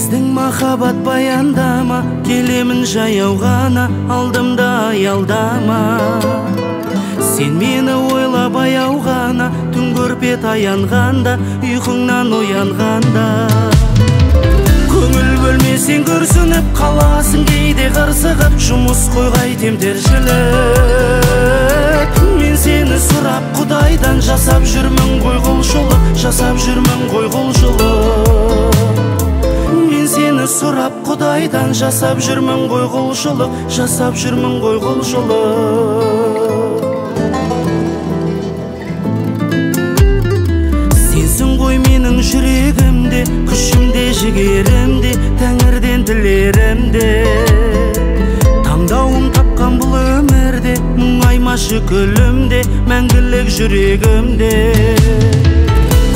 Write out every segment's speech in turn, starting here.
Біздің махаббат баяндама, келемін жаяу ғана, алдымда аялдама. Сен мені ойлап аяу ғана, түн көрпе таянғанда, ұйқыңнан оянғанда. Көңіл бөлмесең күрсініп қаласың, кейде қырсығып, жұмыс қойғай темтіршілік. Мен сені сұрап Құдайдан, жасап жүрмін ғой құлшылық, жасап жүрмін ғой құлшылық. Мен сені сұрап Құдайдан, жасап жүрмін ғой құлшылық, жасап жүрмін ғой құлшылық. Сенсің ғой менің жүрегімде, күшімде, жігерімде, тәңірден тілерімде. Таңдауым тапқан бұл өмірде, мұңаймашы күлімде, мәңгілік жүрегімде.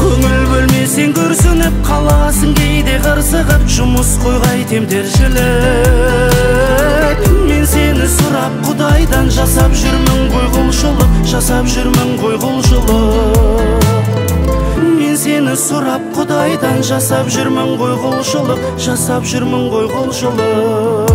Көңіл бөлмесең күрсініп қаласың, кейде қырсығып, жұмыс қойғай темтіршілік. Мен сені сұрап Құдайдан, жасап жүрмін ғой құлшылық, жасап жүрмін ғой құлшылық. Мен сені сұрап Құдайдан, жасап жүрмін ғой құлшылық, жасап жүрмін ғой құлшылық.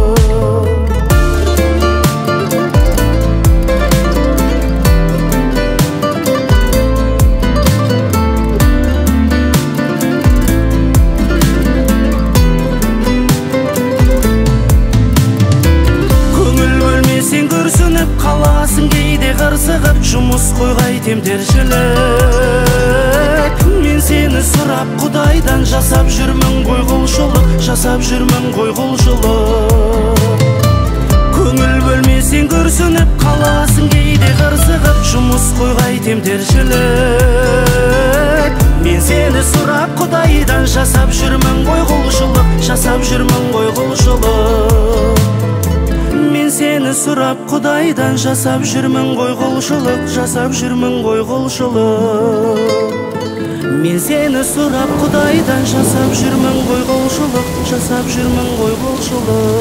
Кейде қырсығып, жұмыс қойғай темтіршілік. Мен сені сұрап Құдайдан, жасап жүрмін ғой құлшылық, жасап жүрмін ғой құлшылық. Көңіл бөлмесең күрсініп қаласың, кейде қырсығып, жұмыс қойғай темтіршілік. Мен сені сұрап Құдайдан, жасап жүрмін ғой құлшылық, жасап жүрмін ғой құлшылық. Мен сені сұрап Құдайдан, жасап жүрмін ғой құлшылық, жасап жүрмін ғой құлшылық. Мен сені сұрап Құдайдан, жасап жүрмін ғой құлшылық, жасап жүрмін ғой құлшылық.